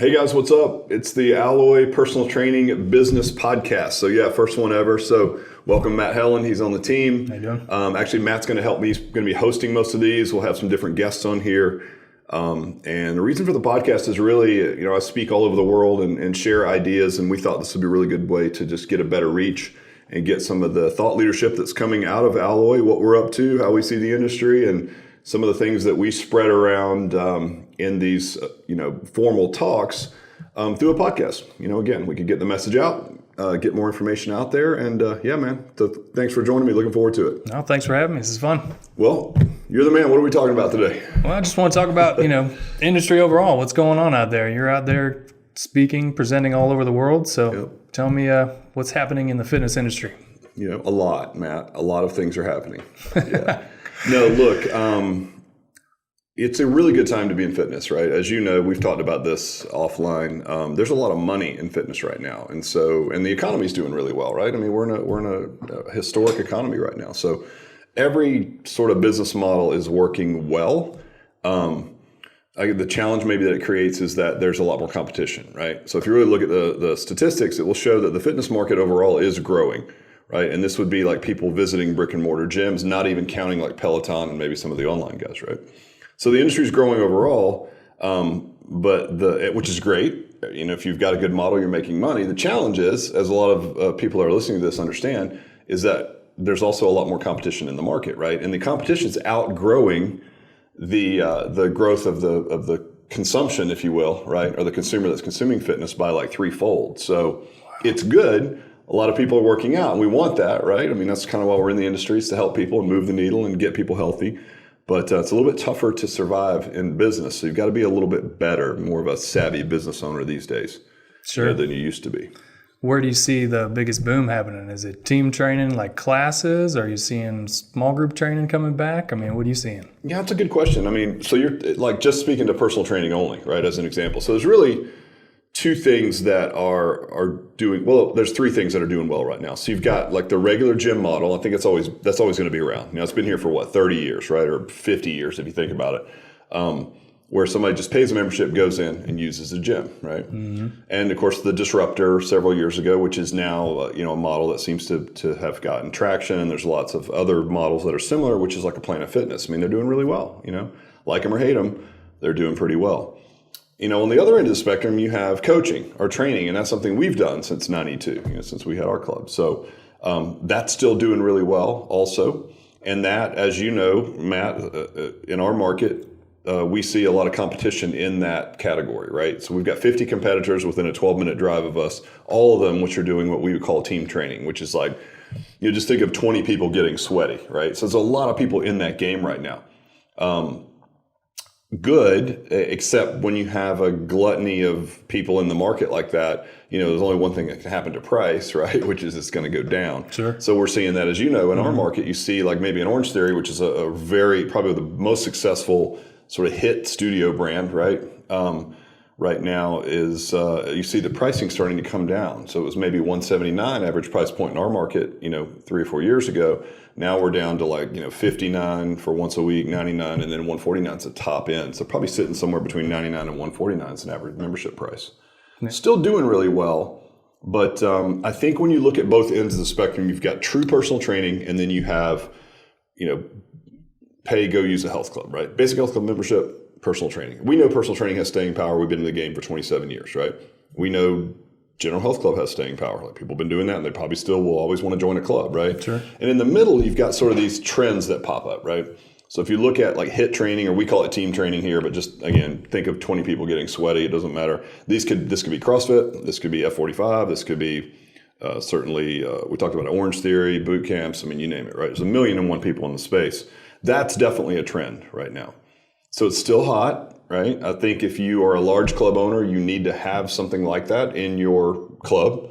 Hey guys, what's up? It's the Alloy Personal Training Business Podcast. So yeah, first one ever. So welcome Matt Helen. He's on the team. How you doing? Actually, Matt's going to help me. He's going to be hosting most of these. We'll have some different guests on here. And the reason for the podcast is really, I speak all over the world and share ideas. And we thought this would be a really good way to just get a better reach and get some of the thought leadership that's coming out of Alloy, what we're up to, how we see the industry, and some of the things that we spread around in these, formal talks through a podcast. Again, we could get the message out, get more information out there. And yeah, man, so thanks for joining me. Looking forward to it. No, thanks for having me. This is fun. Well, you're the man. What are we talking about today? Well, I just want to talk about, industry overall. What's going on out there? You're out there speaking, presenting all over the world. So Tell me what's happening in the fitness industry. A lot, Matt. A lot of things are happening. Yeah. No, look, it's a really good time to be in fitness, right? As you know, we've talked about this offline. There's a lot of money in fitness right now. And the economy's doing really well, right? I mean, we're in a historic economy right now. So every sort of business model is working well. The challenge maybe that it creates is that there's a lot more competition, right? So if you really look at the statistics, it will show that the fitness market overall is growing. Right. And this would be like people visiting brick and mortar gyms, not even counting like Peloton and maybe some of the online guys. Right. So the industry is growing overall, which is great. If you've got a good model, you're making money. The challenge is, as a lot of people that are listening to this understand, is that there's also a lot more competition in the market. Right. And the competition is outgrowing the growth of the consumption, if you will. Right. Or the consumer that's consuming fitness by like threefold. So it's good. A lot of people are working out, and we want that, right? I mean, that's kind of why we're in the industry, is to help people and move the needle and get people healthy. But it's a little bit tougher to survive in business. So you've got to be a little bit better, more of a savvy business owner these days. Sure. Than you used to be. Where do you see the biggest boom happening? Is it team training like classes? Are you seeing small group training coming back? I mean, what are you seeing? Yeah, that's a good question. I mean, so you're like just speaking to personal training only, right, as an example. So there's really two things that are doing well. There's three things that are doing well right now. So you've got like the regular gym model. I think that's always going to be around. It's been here for 30 years, right, or 50 years if you think about it, where somebody just pays a membership, goes in and uses a gym, right? Mm-hmm. And of course, the disruptor several years ago, which is now a model that seems to have gotten traction. And there's lots of other models that are similar, which is like a Planet Fitness. I mean, they're doing really well. Like them or hate them, they're doing pretty well. On the other end of the spectrum, you have coaching or training, and that's something we've done since '92, since we had our club. So that's still doing really well also. And that, as you know, Matt, in our market, we see a lot of competition in that category, right? So we've got 50 competitors within a 12-minute drive of us, all of them which are doing what we would call team training, which is like, just think of 20 people getting sweaty, right? So there's a lot of people in that game right now. Good, except when you have a gluttony of people in the market like that, there's only one thing that can happen to price, right? Which is it's going to go down. Sure. So we're seeing that, as in our market, you see like maybe an Orange Theory, which is a very, probably the most successful sort of hit studio brand, right? Right now is, you see the pricing starting to come down. So it was maybe $179 average price point in our market, 3 or 4 years ago. Now we're down to like, $59 for once a week, $99, and then $149 is the top end. So probably sitting somewhere between $99 and $149 is an average membership price. Yeah. Still doing really well. But I think when you look at both ends of the spectrum, you've got true personal training, and then you have, pay, go use a health club, right? Basic health club membership, personal training. We know personal training has staying power. We've been in the game for 27 years, right? We know General Health Club has staying power. Like people have been doing that, and they probably still will always want to join a club, right? Sure. And in the middle, you've got sort of these trends that pop up, right? So if you look at like HIIT training, or we call it team training here, but just again, think of 20 people getting sweaty. It doesn't matter. This could be CrossFit. This could be F45. This could be certainly, we talked about Orange Theory, boot camps. I mean, you name it, right? There's 1,000,001 people in the space. That's definitely a trend right now. So it's still hot, right? I think if you are a large club owner, you need to have something like that in your club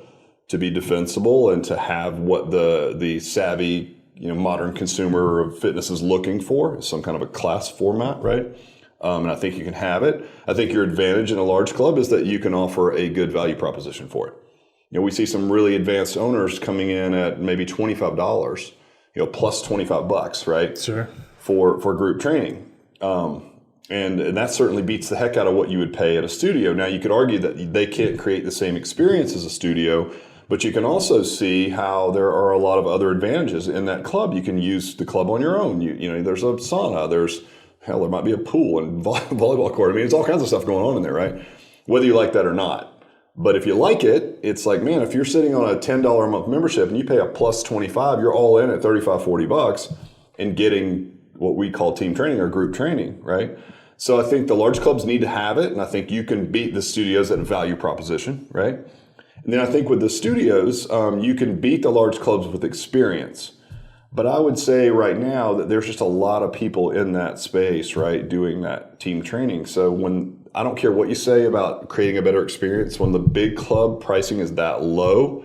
to be defensible and to have what the savvy, modern consumer of fitness is looking for, some kind of a class format, right? And I think you can have it. I think your advantage in a large club is that you can offer a good value proposition for it. We see some really advanced owners coming in at maybe $25, plus $25, right? Sure. For group training. And that certainly beats the heck out of what you would pay at a studio. Now, you could argue that they can't create the same experience as a studio, but you can also see how there are a lot of other advantages in that club. You can use the club on your own. You know, there's a sauna, there might be a pool and volleyball court. I mean, there's all kinds of stuff going on in there, right? Whether you like that or not. But if you like it, it's like, man, if you're sitting on a $10 a month membership and you pay a plus 25, you're all in at $35, $40 and getting what we call team training or group training, right? So I think the large clubs need to have it, and I think you can beat the studios at a value proposition, right? And then I think with the studios, you can beat the large clubs with experience. But I would say right now that there's just a lot of people in that space, right, doing that team training. So I don't care what you say about creating a better experience, when the big club pricing is that low,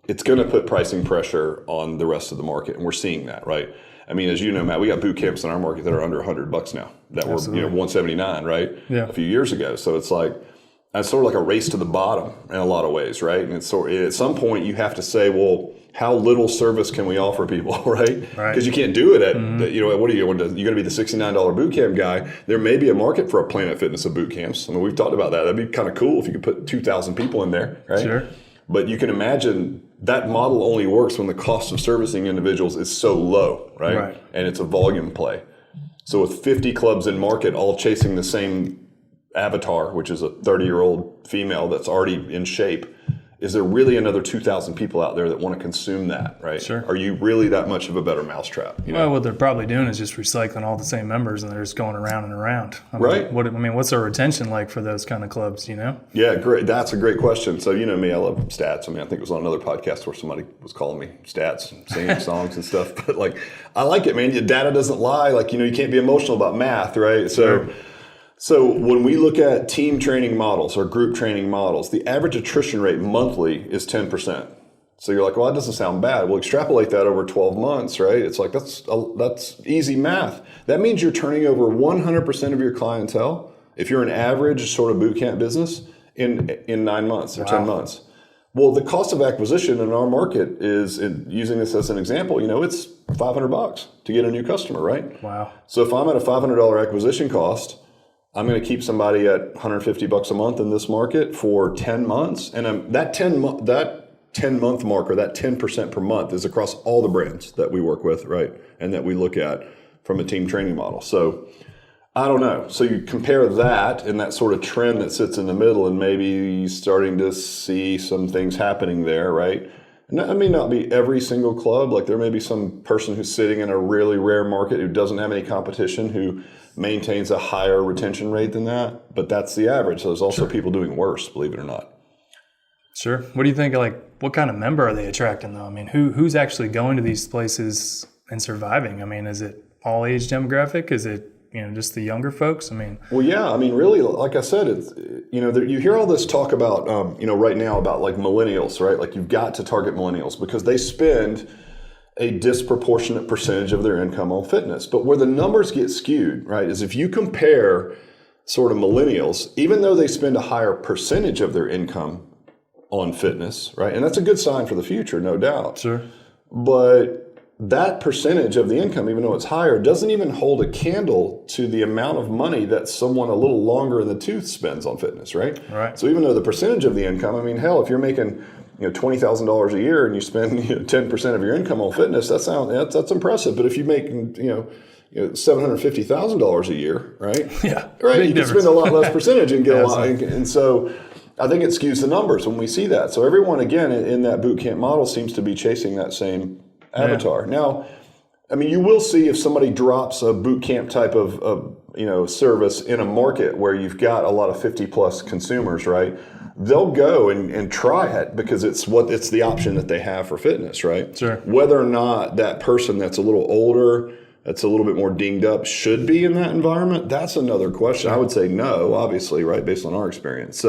it's going to put pricing pressure on the rest of the market, and we're seeing that, right? I mean, as you know, Matt, we got boot camps in our market that are under $100 now, that were $179, right? Yeah. A few years ago. So it's like, it's sort of like a race to the bottom in a lot of ways, right? And it's sort of, at some point you have to say, well, how little service can we offer people, right? Because you can't do it at, what are you going to be the $69 boot camp guy? There may be a market for a Planet Fitness of boot camps. I mean, we've talked about that. That'd be kind of cool if you could put 2,000 people in there, right? Sure. But you can imagine that model only works when the cost of servicing individuals is so low, right? And it's a volume play. So with 50 clubs in market all chasing the same avatar, which is a 30-year-old female that's already in shape, is there really another 2,000 people out there that want to consume that, right? Sure. Are you really that much of a better mousetrap? Well, what they're probably doing is just recycling all the same members, and they're just going around and around. Right. What's our retention like for those kind of clubs, you know? Yeah, great. That's a great question. So, you know me, I love stats. I mean, I think it was on another podcast where somebody was calling me stats, singing songs and stuff. But, like, I like it, man. Your data doesn't lie. Like, you can't be emotional about math, right? So when we look at team training models or group training models, the average attrition rate monthly is 10%. So you're like, well, that doesn't sound bad. Well, extrapolate that over 12 months, right? It's like, that's easy math. That means you're turning over 100% of your clientele, if you're an average sort of boot camp business, in 9 months or 10 months. Well, the cost of acquisition in our market is, using this as an example, it's $500 to get a new customer, right? Wow. So if I'm at a $500 acquisition cost, I'm going to keep somebody at $150 a month in this market for 10 months. And that 10 month mark, or that 10% per month, is across all the brands that we work with, right? And that we look at from a team training model. So I don't know. So you compare that and that sort of trend that sits in the middle, and maybe starting to see some things happening there, right? And that may not be every single club. Like, there may be some person who's sitting in a really rare market who doesn't have any competition, who maintains a higher retention rate than that, but that's the average. So there's also people doing worse, believe it or not. Sure. What do you think, like, what kind of member are they attracting, though? I mean, who's actually going to these places and surviving? I mean, is it all age demographic? Is it, just the younger folks? I mean, well, yeah. I mean, really, like I said, it's, you hear all this talk about, right now about, like, millennials, right? Like, you've got to target millennials because they spend a disproportionate percentage of their income on fitness. But where the numbers get skewed, right, is if you compare sort of millennials, even though they spend a higher percentage of their income on fitness, right, and that's a good sign for the future, no doubt. Sure. But that percentage of the income, even though it's higher, doesn't even hold a candle to the amount of money that someone a little longer in the tooth spends on fitness, right? Right. So even though the percentage of the income, I mean, hell, if you're making $20,000 a year and you spend 10% of your income on fitness, that's impressive. But if you make $750,000 a year, right? Yeah, right. You can spend a lot less percentage and get a lot. Absolutely. And so I think it skews the numbers when we see that. So everyone, again, in that boot camp model seems to be chasing that same avatar. Yeah. Now, I mean, you will see if somebody drops a boot camp type of service in a market where you've got a lot of 50 plus consumers, right? They'll go and try it because it's the option that they have for fitness, right? Sure. Whether or not that person that's a little older, that's a little bit more dinged up, should be in that environment, that's another question. I would say no, obviously, right, based on our experience.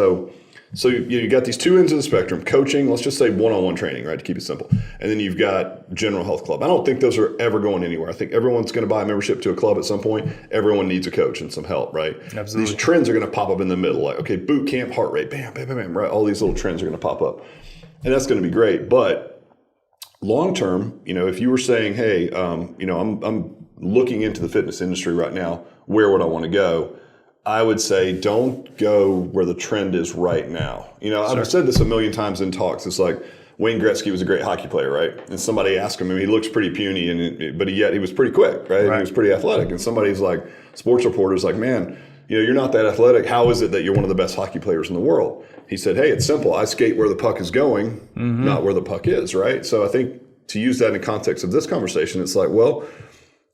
So you got these two ends of the spectrum: coaching, let's just say one-on-one training, right, to keep it simple. And then you've got general health club. I don't think those are ever going anywhere. I think everyone's going to buy a membership to a club at some point. Everyone needs a coach and some help, right? Absolutely. These trends are going to pop up in the middle, like, okay, boot camp, heart rate, bam, bam, bam, bam, right? All these little trends are going to pop up. And that's going to be great. But long term, if you were saying, hey, I'm looking into the fitness industry right now, where would I want to go? I would say don't go where the trend is right now. I've said this a million times in talks. It's like Wayne Gretzky was a great hockey player, right? And somebody asked him, he looks pretty puny, but yet he was pretty quick, right? And he was pretty athletic. And somebody's like, sports reporter's like, man, you're not that athletic. How is it that you're one of the best hockey players in the world? He said, hey, it's simple. I skate where the puck is going, not where the puck is, right? So I think to use that in the context of this conversation, it's like, well,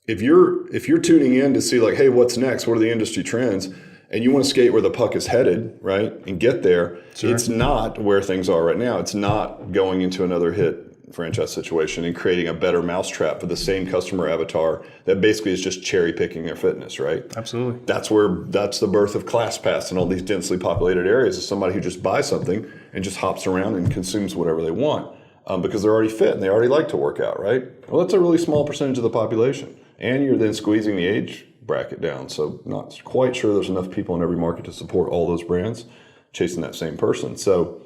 if you're tuning in to see like, hey, what's next? What are the industry trends? And you want to skate where the puck is headed, right? And get there. It's not where things are right now. It's not going into another hit franchise situation and creating a better mousetrap for the same customer avatar that basically is just cherry picking their fitness, right? Absolutely. That's the birth of ClassPass in all these densely populated areas, is somebody who just buys something and just hops around and consumes whatever they want because they're already fit and they already like to work out, right? Well, that's a really small percentage of the population. And you're then squeezing the age bracket down. So not quite sure there's enough people in every market to support all those brands chasing that same person. So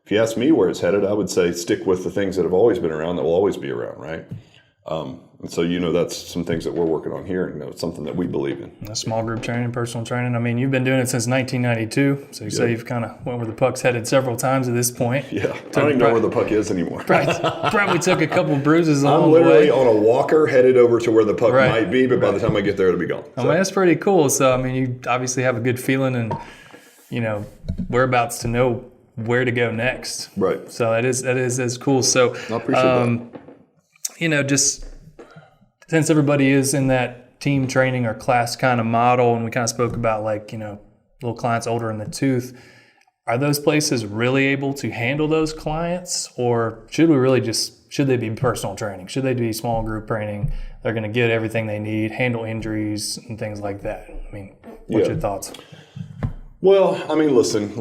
if you ask me where it's headed, I would say stick with the things that have always been around, that will always be around, right? And so, that's some things that we're working on here, and it's something that we believe in. Small group training, personal training. I mean, you've been doing it since 1992, so you say you've kind of went where the puck's headed several times at this point. Yeah, I don't even know where the puck is anymore. Probably took a couple bruises along the way. I'm literally on a walker headed over to where the puck might be, but by the time I get there, it'll be gone. I mean, that's pretty cool. So, I mean, you obviously have a good feeling and, whereabouts to know where to go next. Right. So that is cool. So, I appreciate that. Just since everybody is in that team training or class kind of model, and we kind of spoke about little clients older in the tooth, are those places really able to handle those clients, or should they be personal training? Should they be small group training? They're going to get everything they need, handle injuries and things like that. I mean, what's your thoughts? Well, I mean, listen,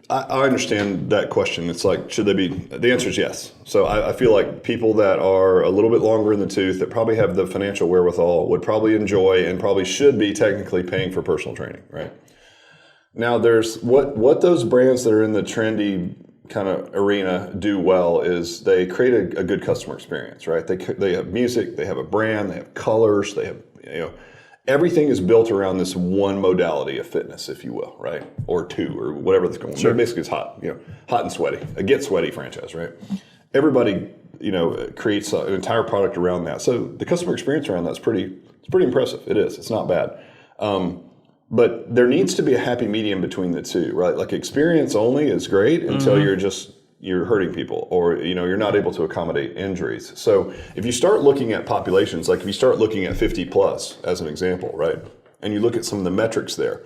I understand that question. It's like, should they be? The answer is yes. So I feel like people that are a little bit longer in the tooth, that probably have the financial wherewithal, would probably enjoy and probably should be technically paying for personal training, right? Now, there's what those brands that are in the trendy kind of arena do well is they create a good customer experience, right? They have music, they have a brand, they have colors, they have, everything is built around this one modality of fitness, if you will, right? Or two, or whatever that's going on. Sure. Basically, it's hot and sweaty. A Get Sweaty franchise, right? Everybody, creates an entire product around that. So the customer experience around that's pretty impressive. It is. It's not bad. But there needs to be a happy medium between the two, right? Like experience only is great until you're hurting people, or you're not able to accommodate injuries. So if you start looking at populations, like if you start looking at 50 plus as an example, right, and you look at some of the metrics there,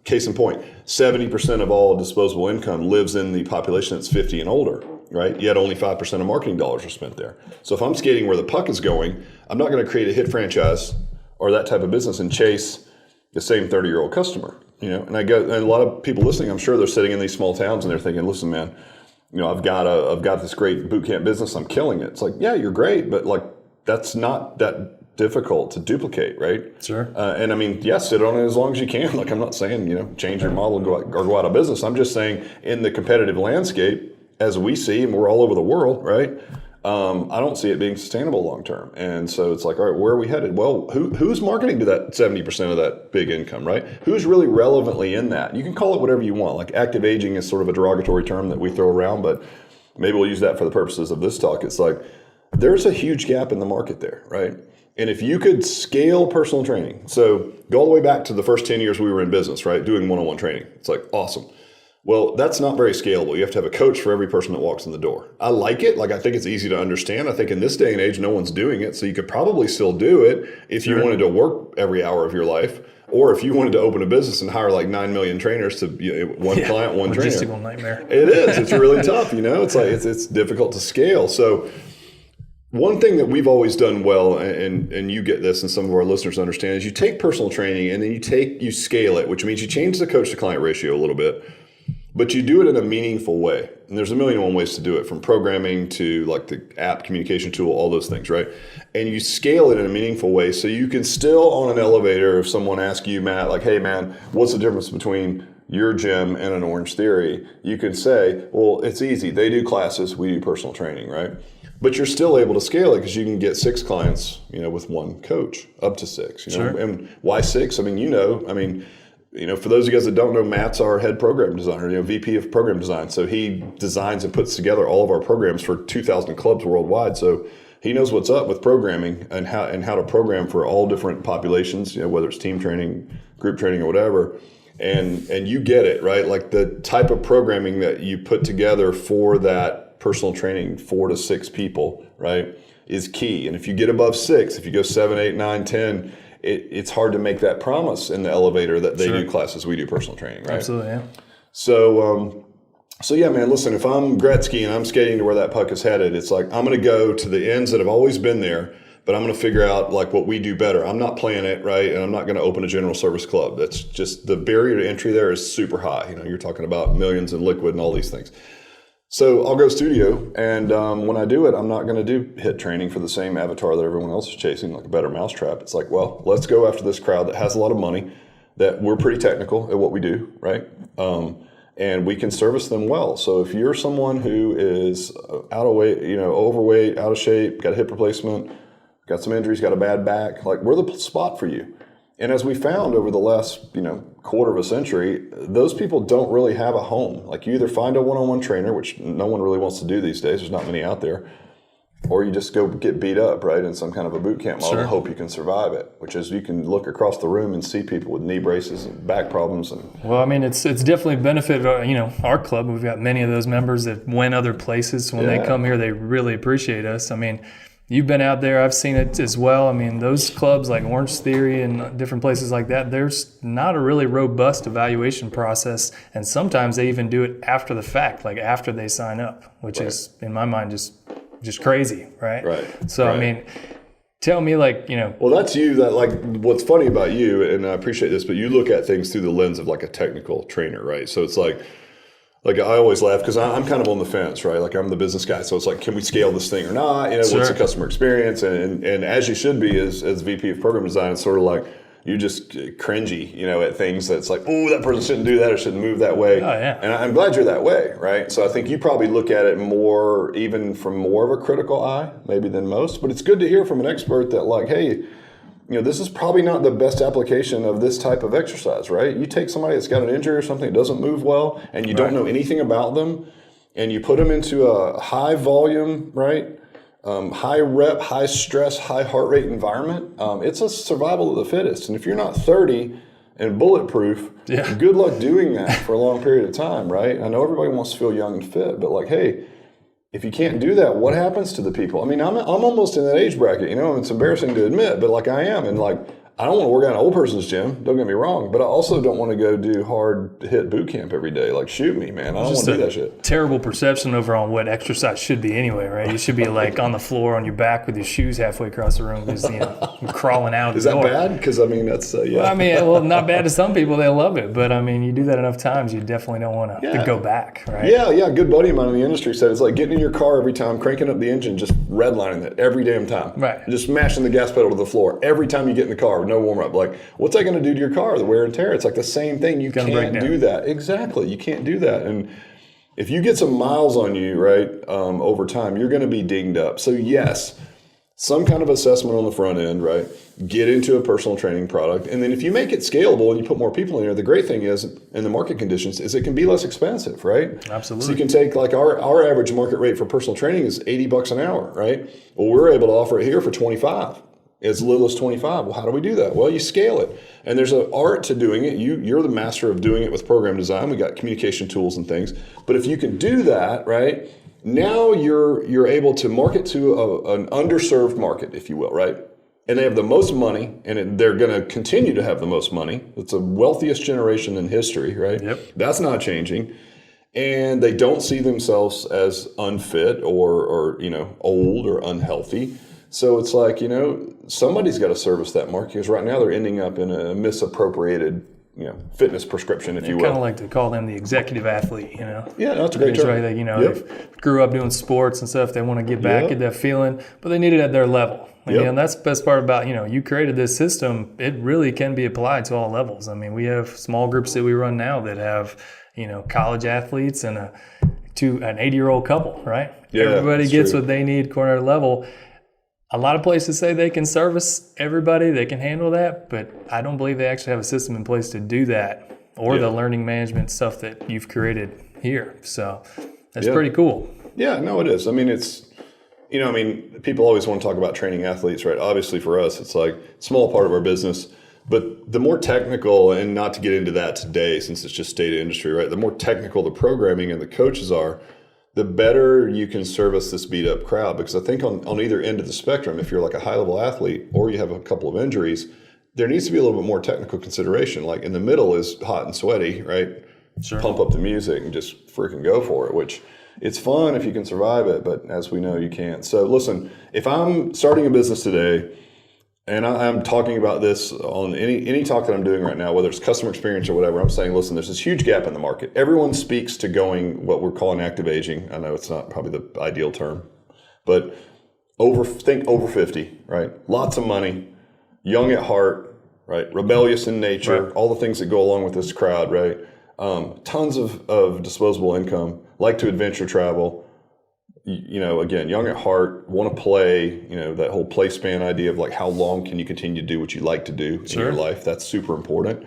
case in point, 70% of all disposable income lives in the population that's 50 and older, right? Yet only 5% of marketing dollars are spent there. So if I'm skating where the puck is going, I'm not going to create a hit franchise or that type of business and chase the same 30-year-old customer, And and a lot of people listening, I'm sure they're sitting in these small towns and they're thinking, listen, man, I've got this great boot camp business. I'm killing it. It's like, yeah, you're great, but that's not that difficult to duplicate, right? Sure. And I mean, yes, sit on it as long as you can. I'm not saying change your model and go out of business. I'm just saying in the competitive landscape, as we see, and we're all over the world, right? I don't see it being sustainable long term. And so it's like, all right, where are we headed? Well, who's marketing to that 70% of that big income, right? Who's really relevantly in that? You can call it whatever you want. Like active aging is sort of a derogatory term that we throw around, but maybe we'll use that for the purposes of this talk. It's like there's a huge gap in the market there, right? And if you could scale personal training, so go all the way back to the first 10 years we were in business, right? Doing one-on-one training. It's like, awesome. Well, that's not very scalable. You have to have a coach for every person that walks in the door. I like it. I think it's easy to understand. I think in this day and age, no one's doing it. So you could probably still do it if you wanted to work every hour of your life, or if you wanted to open a business and hire 9 million trainers to one client, one trainer. Logistical nightmare. It is. It's really tough. It's it's difficult to scale. So one thing that we've always done well, and you get this and some of our listeners understand, is you take personal training and then you scale it, which means you change the coach to client ratio a little bit. But you do it in a meaningful way. And there's a million and one ways to do it, from programming to the app communication tool, all those things, right? And you scale it in a meaningful way so you can still, on an elevator, if someone asks you, Matt, hey, man, what's the difference between your gym and an Orange Theory? You can say, well, it's easy. They do classes, we do personal training, right? But you're still able to scale it because you can get 6 clients, with one coach, up to 6. Sure. And why 6? For those of you guys that don't know, Matt's our head program designer, VP of program design. So he designs and puts together all of our programs for 2,000 clubs worldwide. So he knows what's up with programming and how to program for all different populations, whether it's team training, group training, or whatever. And you get it, right? Like the type of programming that you put together for that personal training, 4 to 6 people, right, is key. And if you get above 6, if you go 7, 8, 9, 10, it's hard to make that promise in the elevator that they do classes, we do personal training, right? Absolutely, yeah. So yeah, man, listen, if I'm Gretzky and I'm skating to where that puck is headed, it's like I'm going to go to the ends that have always been there, but I'm going to figure out like what we do better. I'm not playing it, right? And I'm not going to open a general service club. That's just the barrier to entry there is super high. You're talking about millions in liquid and all these things. So I'll go studio, and when I do it, I'm not going to do HIIT training for the same avatar that everyone else is chasing, like a better mousetrap. It's like, well, let's go after this crowd that has a lot of money, that we're pretty technical at what we do, right? And we can service them well. So if you're someone who is out of weight, overweight, out of shape, got a hip replacement, got some injuries, got a bad back, like we're the spot for you. And as we found over the last, quarter of a century, those people don't really have a home. Like you either find a one-on-one trainer, which no one really wants to do these days. There's not many out there. Or you just go get beat up, right, in some kind of a boot camp model and hope you can survive it, which is you can look across the room and see people with knee braces and back problems. Well, I mean, it's definitely benefited, our club. We've got many of those members that went other places. When they come here, they really appreciate us. I mean, you've been out there. I've seen it as well. I mean, those clubs like Orange Theory and different places like that, there's not a really robust evaluation process. And sometimes they even do it after the fact, like after they sign up, which is, in my mind, just crazy, right? Right. So, I mean, tell me Well, that's you. That what's funny about you, and I appreciate this, but you look at things through the lens of like a technical trainer, right? So it's like I always laugh because I'm kind of on the fence, right? Like I'm the business guy. So it's like, can we scale this thing or not? What's the customer experience? And as you should be as VP of program design, it's sort of like you just cringy, at things that's like, oh, that person shouldn't do that or shouldn't move that way. Oh, yeah. And I'm glad you're that way, right? So I think you probably look at it more, even from more of a critical eye, maybe than most. But it's good to hear from an expert that like, hey, this is probably not the best application of this type of exercise, right? You take somebody that's got an injury or something that doesn't move well and you don't know anything about them and you put them into a high volume, right? High rep, high stress, high heart rate environment. It's a survival of the fittest. And if you're not 30 and bulletproof, good luck doing that for a long period of time, right? I know everybody wants to feel young and fit, but like, hey, if you can't do that, what happens to the people? I mean, I'm almost in that age bracket, it's embarrassing to admit, but like I am. And like, I don't want to work out an old person's gym, don't get me wrong, but I also don't want to go do hard HIIT boot camp every day. Like, shoot me, man. I don't want to do that shit. Terrible perception over on what exercise should be anyway, right? You should be like on the floor on your back with your shoes halfway across the room because, crawling out. Is that bad? Because, I mean, that's, yeah. Well, not bad to some people. They love it. But, I mean, you do that enough times, you definitely don't want to go back, right? Yeah. A good buddy of mine in the industry said it's like getting in your car every time, cranking up the engine, just redlining it every damn time. Right. Just smashing the gas pedal to the floor every time you get in the car with no warm-up. Like, what's that going to do to your car? The wear and tear. It's like the same thing. You can't do that. Exactly. You can't do that. And if you get some miles on you, right, over time, you're going to be dinged up. So yes, some kind of assessment on the front end, right? Get into a personal training product. And then if you make it scalable and you put more people in there, the great thing is, in the market conditions, is it can be less expensive, right? Absolutely. So you can take like our average market rate for personal training is $80 an hour, right? Well, we're able to offer it here for 25. As little as 25. Well, how do we do that? Well, you scale it. And there's an art to doing it. You're the master of doing it with program design. We got communication tools and things. But if you can do that, right, now you're able to market to an underserved market, if you will, right? And they have the most money, and they're going to continue to have the most money. It's the wealthiest generation in history, right? Yep. That's not changing. And they don't see themselves as unfit or old or unhealthy. So it's like, somebody's got to service that market because right now they're ending up in a misappropriated, fitness prescription, if you will. Kind of like to call them the executive athlete, Yeah, that's a great term. Right, they grew up doing sports and stuff. They want to get back at that feeling, but they need it at their level. And that's the best part about, you created this system. It really can be applied to all levels. I mean, we have small groups that we run now that have, college athletes and an 80-year-old couple, right? Yeah, everybody gets what they need, corner level. A lot of places say they can service everybody, they can handle that, but I don't believe they actually have a system in place to do that, or the learning management stuff that you've created here. So that's pretty cool. Yeah, no, it is. I mean, it's, people always want to talk about training athletes, right? Obviously for us, it's like a small part of our business, but the more technical, and not to get into that today since it's just state of industry, right? The more technical the programming and the coaches are, the better you can service this beat up crowd. Because I think on either end of the spectrum, if you're like a high level athlete or you have a couple of injuries, there needs to be a little bit more technical consideration. Like in the middle is hot and sweaty, right? Sure. Pump up the music and just freaking go for it, which it's fun if you can survive it, but as we know, you can't. So listen, if I'm starting a business today and I'm talking about this on any talk that I'm doing right now, whether it's customer experience or whatever, I'm saying, listen, there's this huge gap in the market. Everyone speaks to going what we're calling active aging. I know it's not probably the ideal term, but think over 50, right? Lots of money, young at heart, right? Rebellious in nature, Right. all the things that go along with this crowd, right? Tons of disposable income, like to adventure travel, again, young at heart, want to play, that whole play span idea of like how long can you continue to do what you like to do in your life? That's super important.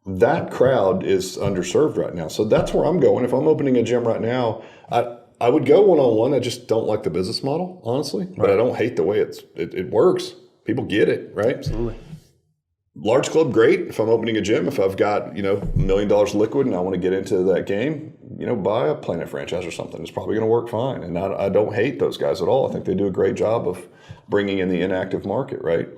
That crowd is underserved right now. So that's where I'm going. If I'm opening a gym right now, I would go one-on-one. I just don't like the business model, honestly, but I don't hate the way it works. People get it, right? Absolutely. Large club, great. If I'm opening a gym, if I've got, $1 million liquid and I want to get into that game, buy a Planet franchise or something. It's probably going to work fine. And I don't hate those guys at all. I think they do a great job of bringing in the inactive market, right?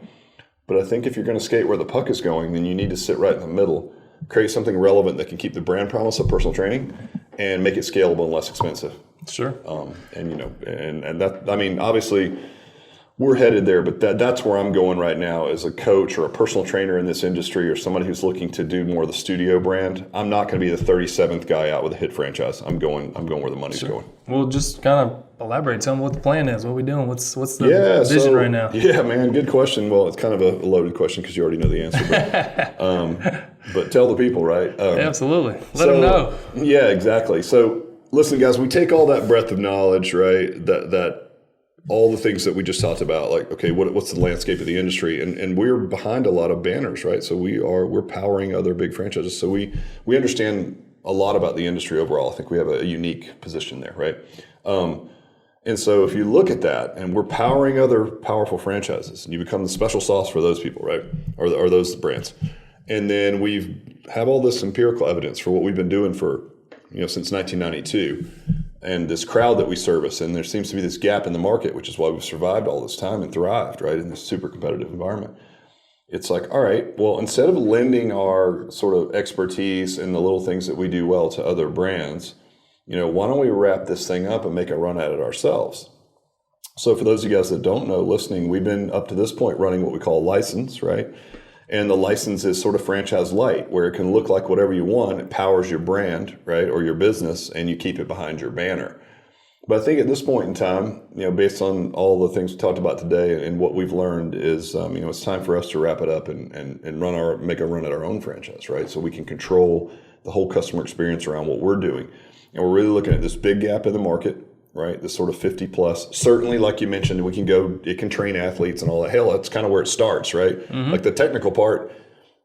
But I think if you're going to skate where the puck is going, then you need to sit right in the middle, create something relevant that can keep the brand promise of personal training and make it scalable and less expensive. Sure. And that, obviously, we're headed there, but that's where I'm going right now as a coach or a personal trainer in this industry or somebody who's looking to do more of the studio brand. I'm not going to be the 37th guy out with a hit franchise. I'm going where the money's going. Well, just kind of elaborate. Tell them what the plan is. What are we doing? What's the vision right now? Yeah, man, good question. Well, it's kind of a loaded question because you already know the answer. But tell the people, right? Absolutely. Let them know. Yeah, exactly. So listen, guys, we take all that breadth of knowledge, right? That all the things that we just talked about, like, okay, what's the landscape of the industry? And we're behind a lot of banners, right? So we're powering other big franchises. So we understand a lot about the industry overall. I think we have a unique position there, right? And so if you look at that, and we're powering other powerful franchises, and you become the special sauce for those people, right? Or those brands. And then we have all this empirical evidence for what we've been doing for, since 1992. And this crowd that we service, and there seems to be this gap in the market, which is why we've survived all this time and thrived, right, in this super competitive environment. It's like, all right, well, instead of lending our sort of expertise and the little things that we do well to other brands, why don't we wrap this thing up and make a run at it ourselves? So for those of you guys that don't know, listening, we've been up to this point running what we call a license, right? And the license is sort of franchise light, where it can look like whatever you want. It powers your brand, right, or your business, and you keep it behind your banner. But I think at this point in time, based on all the things we talked about today and what we've learned is, it's time for us to wrap it up and make a run at our own franchise, right? So we can control the whole customer experience around what we're doing. And we're really looking at this big gap in the market, right? This sort of 50 plus. Certainly, like you mentioned, it can train athletes and all that. Hell, that's kind of where it starts, right? Mm-hmm. Like the technical part,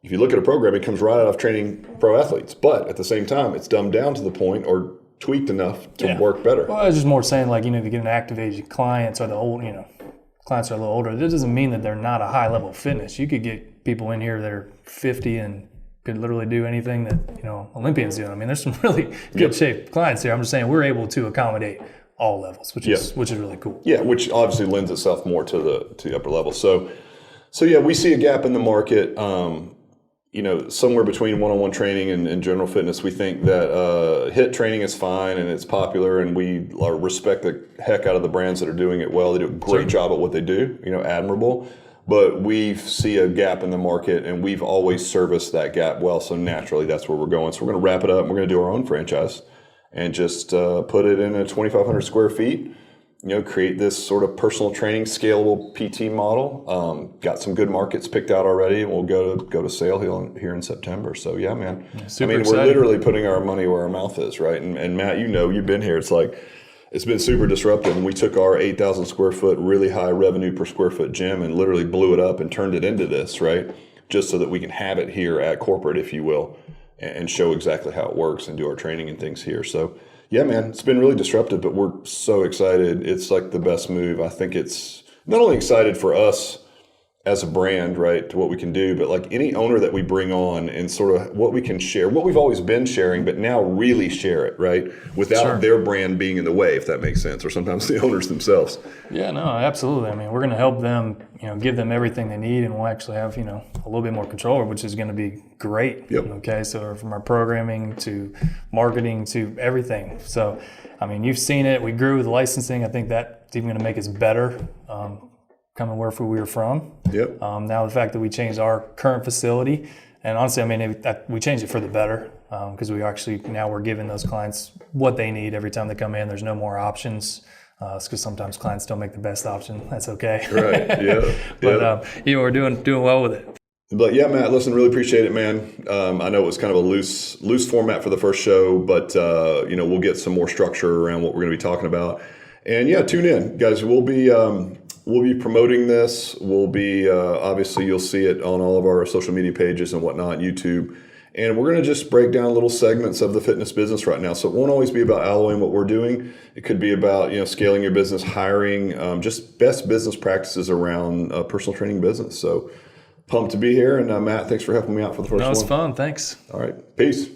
if you look at a program, it comes right out of training pro athletes. But at the same time, it's dumbed down to the point or tweaked enough to work better. Well, I was just more saying, like, if you get an active age clients or the old, clients are a little older, this doesn't mean that they're not a high level of fitness. You could get people in here that are 50 and could literally do anything that, Olympians do. I mean, there's some really good shape clients here. I'm just saying we're able to accommodate all levels, which is really cool. Yeah, which obviously lends itself more to the upper level. So yeah, we see a gap in the market. Somewhere between one-on-one training and general fitness, we think that HIIT training is fine and it's popular, and we respect the heck out of the brands that are doing it well. They do a great job at what they do, admirable. But we see a gap in the market, and we've always serviced that gap well. So naturally, that's where we're going. So we're going to wrap it up. We're going to do our own franchise and just put it in a 2,500 square feet. Create this sort of personal training, scalable PT model. Got some good markets picked out already, and we'll go to sale here in September. So yeah, man. Super we're exciting. literally putting our money where our mouth is, right? And Matt, you've been here. It's like It's been super disruptive. And we took our 8,000 square foot, really high revenue per square foot gym and literally blew it up and turned it into this, right? Just so that we can have it here at corporate, if you will, and show exactly how it works and do our training and things here. So yeah, man, it's been really disruptive, but we're so excited. It's like the best move. I think it's not only excited for us as a brand, right, to what we can do, but like any owner that we bring on and sort of what we can share, what we've always been sharing, but now really share it, right, without their brand being in the way, if that makes sense, or sometimes the owners themselves. Yeah, no, absolutely. I mean, we're going to help them, give them everything they need, and we'll actually have, a little bit more control, which is going to be great. Yep. Okay, so from our programming to marketing to everything. So, I mean, you've seen it. We grew with licensing. I think that's even going to make us better. Coming where we were from. Yep. Now the fact that we changed our current facility, and honestly, I mean, we changed it for the better because we're giving those clients what they need every time they come in. There's no more options because sometimes clients don't make the best option. That's okay. Right. Yeah. But we're doing well with it. But yeah, Matt, listen, really appreciate it, man. I know it was kind of a loose format for the first show, but we'll get some more structure around what we're going to be talking about. And yeah, tune in, guys. We'll be promoting this. We'll be, obviously, you'll see it on all of our social media pages and whatnot, YouTube. And we're going to just break down little segments of the fitness business right now. So it won't always be about alloying what we're doing. It could be about, scaling your business, hiring, just best business practices around personal training business. So pumped to be here. And Matt, thanks for helping me out for the first one. No, it's fun. Thanks. All right. Peace.